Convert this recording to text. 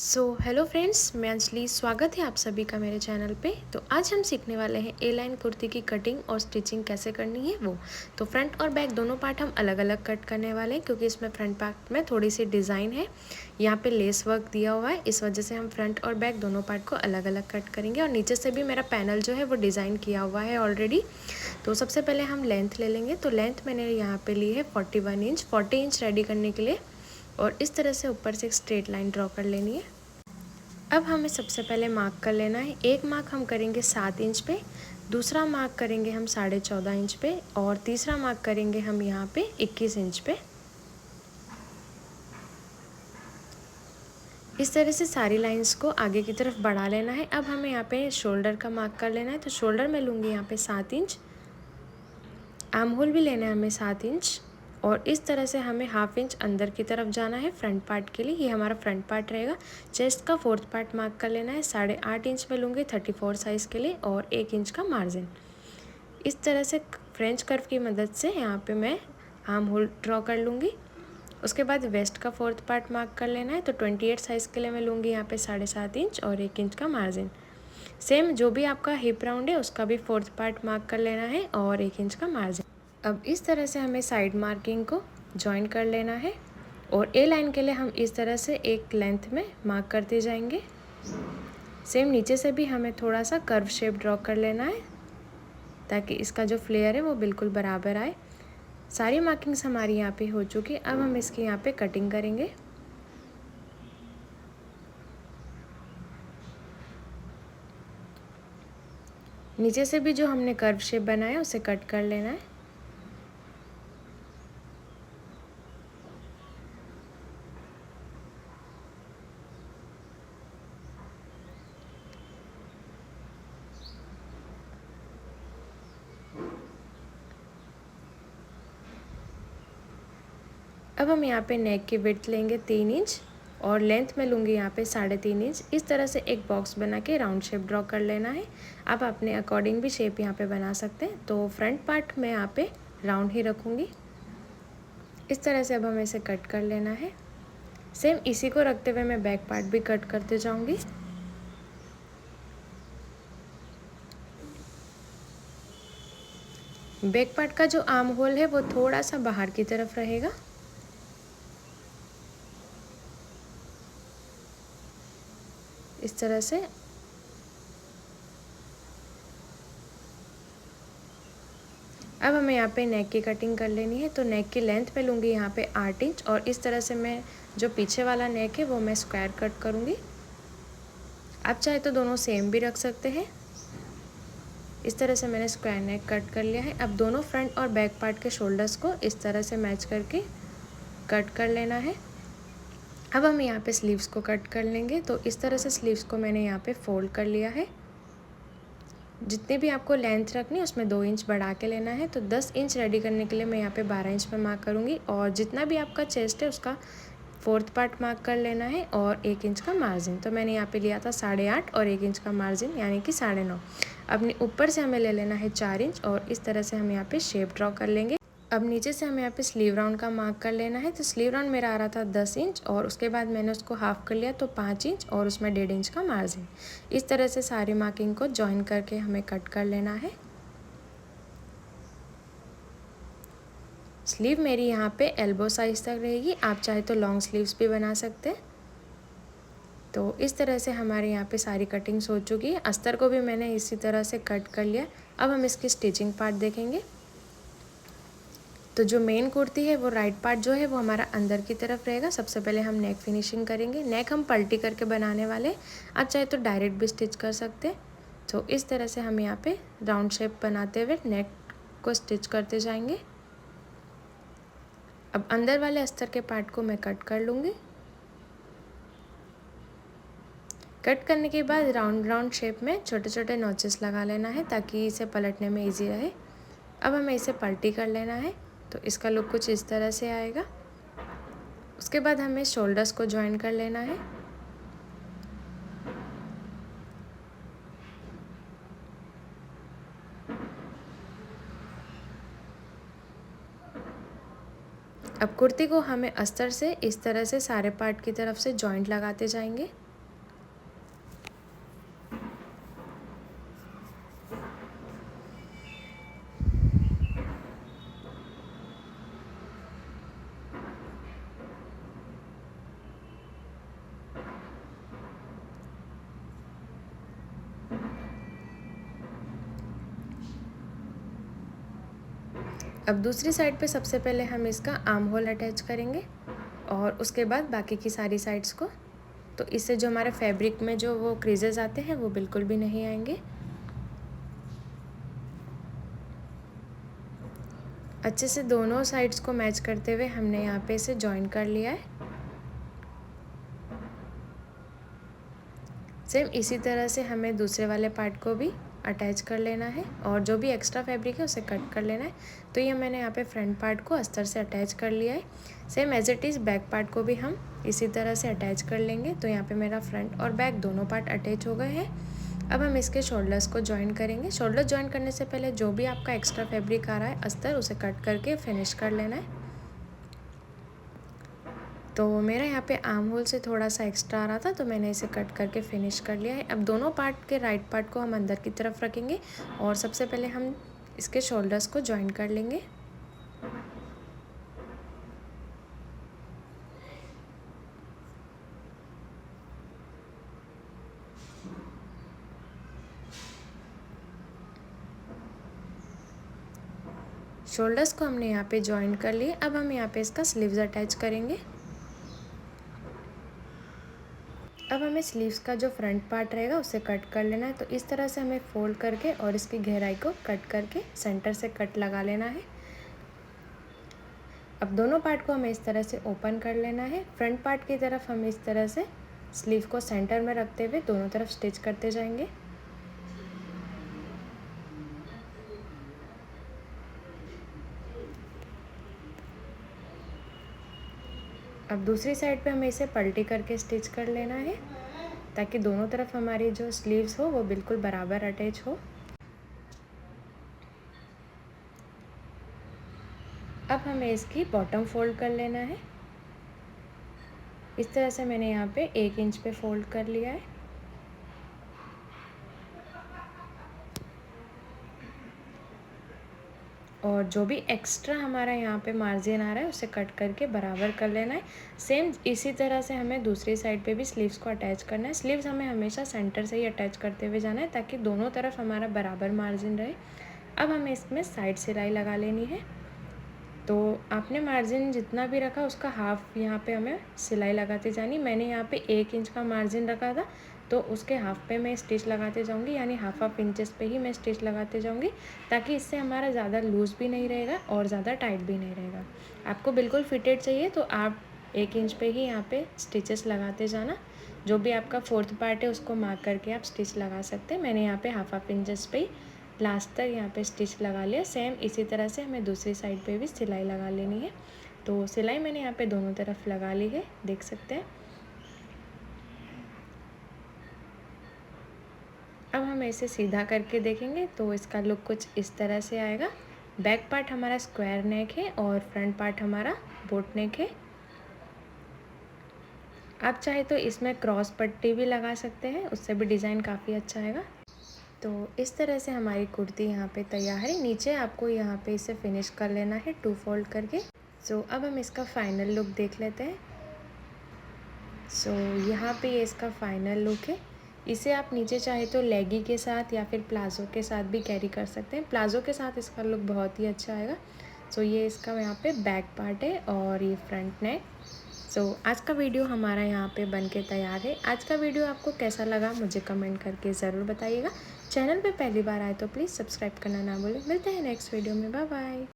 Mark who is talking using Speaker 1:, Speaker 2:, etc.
Speaker 1: Hello friends, मैं अंजलि। स्वागत है आप सभी का मेरे चैनल पे। तो आज हम सीखने वाले हैं ए लाइन कुर्ती की कटिंग और स्टिचिंग कैसे करनी है वो। तो फ्रंट और बैक दोनों पार्ट हम अलग अलग कट करने वाले हैं, क्योंकि इसमें फ्रंट पार्ट में थोड़ी सी डिज़ाइन है। यहाँ पे लेस वर्क दिया हुआ है, इस वजह से हम फ्रंट और बैक दोनों पार्ट को अलग अलग कट करेंगे। और नीचे से भी मेरा पैनल जो है वो डिज़ाइन किया हुआ है ऑलरेडी। तो सबसे पहले हम लेंथ ले लेंगे। तो लेंथ मैंने यहाँ पर ली है 41 इंच। 40 इंच रेडी करने के लिए और इस तरह से ऊपर से एक स्ट्रेट लाइन ड्रॉ कर लेनी है। अब हमें सबसे पहले मार्क कर लेना है। एक मार्क हम करेंगे 7 इंच पे, दूसरा मार्क करेंगे हम 14.5 इंच पे और तीसरा मार्क करेंगे हम यहाँ पे 21 इंच पे। इस तरह से सारी लाइंस को आगे की तरफ बढ़ा लेना है। अब हमें यहाँ पे शोल्डर का मार्क कर लेना है। तो शोल्डर में लूँगी यहाँ पे 7 इंच, आर्म होल भी लेना है हमें 7 इंच और इस तरह से हमें हाफ इंच अंदर की तरफ जाना है फ्रंट पार्ट के लिए। ये हमारा फ्रंट पार्ट रहेगा। चेस्ट का 4th पार्ट मार्क कर लेना है। 8.5 इंच में लूँगी 34 साइज़ के लिए और 1 इंच का मार्जिन। इस तरह से फ्रेंच कर्व की मदद से यहाँ पे मैं आर्म होल ड्रॉ कर लूँगी। उसके बाद वेस्ट का 4th पार्ट मार्क कर लेना है। तो 28 साइज़ के लिए मैं लूँगी यहाँ पे 7.5 इंच और 1 इंच का मार्जिन। सेम जो भी आपका हिप राउंड है उसका भी 4th पार्ट मार्क कर लेना है और 1 इंच का मार्जिन। अब इस तरह से हमें साइड मार्किंग को जॉइन कर लेना है और ए लाइन के लिए हम इस तरह से एक लेंथ में मार्क करते जाएंगे। सेम नीचे से भी हमें थोड़ा सा कर्व शेप ड्रॉ कर लेना है ताकि इसका जो फ्लेयर है वो बिल्कुल बराबर आए। सारी मार्किंग्स हमारी यहाँ पे हो चुकी है। अब हम इसकी यहाँ पे कटिंग करेंगे। नीचे से भी जो हमने कर्व शेप बनाया उसे कट कर लेना है। अब हम यहाँ पे नेक की विड्थ लेंगे 3 इंच और लेंथ में लूँगी यहाँ पे 3.5 इंच। इस तरह से एक बॉक्स बना के राउंड शेप ड्रॉ कर लेना है। आप अपने अकॉर्डिंग भी शेप यहाँ पे बना सकते हैं। तो फ्रंट पार्ट में यहाँ पे राउंड ही रखूँगी। इस तरह से अब हमें इसे कट कर लेना है। सेम इसी को रखते हुए मैं बैक पार्ट भी कट करते जाऊँगी। बैक पार्ट का जो आर्म होल है वो थोड़ा सा बाहर की तरफ रहेगा। इस तरह से अब हमें यहाँ पे नेक की कटिंग कर लेनी है। तो नेक की लेंथ पे लूँगी यहाँ पे 8 इंच और इस तरह से मैं जो पीछे वाला नेक है वो मैं स्क्वायर कट करूँगी। आप चाहे तो दोनों सेम भी रख सकते हैं। इस तरह से मैंने स्क्वायर नेक कट कर लिया है। अब दोनों फ्रंट और बैक पार्ट के शोल्डर्स को इस तरह से मैच करके कट कर लेना है। अब हम यहाँ पे स्लीव्स को कट कर लेंगे। तो इस तरह से स्लीव्स को मैंने यहाँ पे फोल्ड कर लिया है। जितनी भी आपको लेंथ रखनी है उसमें 2 इंच बढ़ा के लेना है। तो 10 इंच रेडी करने के लिए मैं यहाँ पे 12 इंच पे मार्क करूँगी और जितना भी आपका चेस्ट है उसका 4th पार्ट मार्क कर लेना है और 1 इंच का मार्जिन। तो मैंने यहाँ पे लिया था 8.5 और 1 इंच का मार्जिन यानी कि 9.5। अपने ऊपर से हमें ले लेना है 4 इंच और इस तरह से हम यहाँ पे शेप ड्रॉ कर लेंगे। अब नीचे से हमें यहाँ पे स्लीव राउंड का मार्क कर लेना है। तो स्लीव राउंड मेरा आ रहा था 10 इंच और उसके बाद मैंने उसको हाफ कर लिया तो 5 इंच और उसमें 1.5 इंच का मार्जिन। इस तरह से सारी मार्किंग को जॉइन करके हमें कट कर लेना है। स्लीव मेरी यहाँ पे एल्बो साइज तक रहेगी। आप चाहे तो लॉन्ग स्लीव्स भी बना सकते हैं। तो इस तरह से हमारे यहाँ पे सारी कटिंग्स हो चुकी है। अस्तर को भी मैंने इसी तरह से कट कर लिया। अब हम इसकी स्टिचिंग पार्ट देखेंगे। तो जो मेन कुर्ती है वो राइट पार्ट जो है वो हमारा अंदर की तरफ रहेगा। सबसे पहले हम नेक फिनिशिंग करेंगे। नेक हम पलटी करके बनाने वाले। आप चाहे तो डायरेक्ट भी स्टिच कर सकते हैं। तो इस तरह से हम यहाँ पे राउंड शेप बनाते हुए नेक को स्टिच करते जाएंगे। अब अंदर वाले अस्तर के पार्ट को मैं कट कर लूँगी। कट करने के बाद राउंड शेप में छोटे छोटे नॉचेस लगा लेना है ताकि इसे पलटने में ईजी रहे। अब हमें इसे पलटी कर लेना है। तो इसका लुक कुछ इस तरह से आएगा। उसके बाद हमें शोल्डर्स को ज्वाइन कर लेना है। अब कुर्ती को हमें अस्तर से इस तरह से सारे पार्ट की तरफ से जॉइंट लगाते जाएंगे। अब दूसरी साइड पे सबसे पहले हम इसका आर्म होल अटैच करेंगे और उसके बाद बाकी की सारी साइड्स को। तो इससे जो हमारे फैब्रिक में जो वो क्रीजेस आते हैं वो बिल्कुल भी नहीं आएंगे। अच्छे से दोनों साइड्स को मैच करते हुए हमने यहाँ पे इसे जॉइन कर लिया है। सेम इसी तरह से हमें दूसरे वाले पार्ट को भी अटैच कर लेना है और जो भी एक्स्ट्रा फैब्रिक है उसे कट कर लेना है। तो ये मैंने यहाँ पे फ्रंट पार्ट को अस्तर से अटैच कर लिया है। Same as it is back part को भी हम इसी तरह से अटैच कर लेंगे। तो यहाँ पे मेरा फ्रंट और बैक दोनों पार्ट अटैच हो गए हैं। अब हम इसके शोल्डर्स को जॉइन करेंगे। शोल्डर जॉइन करने से पहले जो भी आपका एक्स्ट्रा फैब्रिक आ रहा है अस्तर, उसे कट करके फिनिश कर लेना है। तो मेरा यहाँ पे आर्म होल से थोड़ा सा एक्स्ट्रा आ रहा था तो मैंने इसे कट करके फिनिश कर लिया है। अब दोनों पार्ट के राइट पार्ट को हम अंदर की तरफ रखेंगे और सबसे पहले हम इसके शोल्डर्स को जॉइन कर लेंगे। शोल्डर्स को हमने यहाँ पे जॉइन कर लिए। अब हम यहाँ पे इसका स्लीव्स अटैच करेंगे। अब हमें स्लीव्स का जो फ्रंट पार्ट रहेगा उसे कट कर लेना है। तो इस तरह से हमें फोल्ड करके और इसकी गहराई को कट करके सेंटर से कट लगा लेना है। अब दोनों पार्ट को हमें इस तरह से ओपन कर लेना है। फ्रंट पार्ट की तरफ हम इस तरह से स्लीव को सेंटर में रखते हुए दोनों तरफ स्टिच करते जाएंगे। अब दूसरी साइड पे हमें इसे पलटी करके स्टिच कर लेना है ताकि दोनों तरफ हमारी जो स्लीव्स हो वो बिल्कुल बराबर अटैच हो। अब हमें इसकी बॉटम फोल्ड कर लेना है। इस तरह से मैंने यहाँ पे 1 इंच पे फोल्ड कर लिया है। और जो भी एक्स्ट्रा हमारा यहाँ पे मार्जिन आ रहा है उसे कट करके बराबर कर लेना है। सेम इसी तरह से हमें दूसरी साइड पे भी स्लीव्स को अटैच करना है। स्लीव्स हमें हमेशा सेंटर से ही अटैच करते हुए जाना है ताकि दोनों तरफ हमारा बराबर मार्जिन रहे। अब हमें इसमें साइड सिलाई लगा लेनी है। तो आपने मार्जिन जितना भी रखा उसका हाफ यहाँ पे हमें सिलाई लगाते जानी। मैंने यहाँ पे 1 इंच का मार्जिन रखा था तो उसके हाफ पे मैं स्टिच लगाते जाऊँगी, यानी हाफ इंचेस पे ही मैं स्टिच लगाते जाऊँगी ताकि इससे हमारा ज़्यादा लूज़ भी नहीं रहेगा और ज़्यादा टाइट भी नहीं रहेगा। आपको बिल्कुल फिटेड चाहिए तो आप 1 इंच पे ही यहाँ पे स्टिचेस लगाते जाना। जो भी आपका 4th पार्ट है उसको मार्क करके आप स्टिच लगा सकते हैं। मैंने यहाँ पे हाफ इंचेस पे ही लास्ट तक यहाँ पे स्टिच लगा लिया। सेम इसी तरह से हमें दूसरी साइड पे भी सिलाई लगा लेनी है। तो सिलाई मैंने यहाँ पे दोनों तरफ लगा ली है, देख सकते हैं। अब हम इसे सीधा करके देखेंगे तो इसका लुक कुछ इस तरह से आएगा। बैक पार्ट हमारा स्क्वायर नेक है और फ्रंट पार्ट हमारा बोट नेक है। आप चाहे तो इसमें क्रॉस पट्टी भी लगा सकते हैं, उससे भी डिज़ाइन काफ़ी अच्छा आएगा। तो इस तरह से हमारी कुर्ती यहाँ पे तैयार है। नीचे आपको यहाँ पे इसे फिनिश कर लेना है 2 फोल्ड करके। सो अब हम इसका फाइनल लुक देख लेते हैं। सो यहाँ पे ये इसका फाइनल लुक है। इसे आप नीचे चाहे तो लेगी के साथ या फिर प्लाज़ो के साथ भी कैरी कर सकते हैं। प्लाज़ो के साथ इसका लुक बहुत ही अच्छा आएगा। सो ये इसका यहाँ पे बैक पार्ट है और ये फ्रंट नेक। सो आज का वीडियो हमारा यहाँ पे बन के तैयार है। आज का वीडियो आपको कैसा लगा मुझे कमेंट करके ज़रूर बताइएगा। चैनल पे पहली बार आए तो प्लीज़ सब्सक्राइब करना ना भूलें। मिलते हैं नेक्स्ट वीडियो में। Bye bye.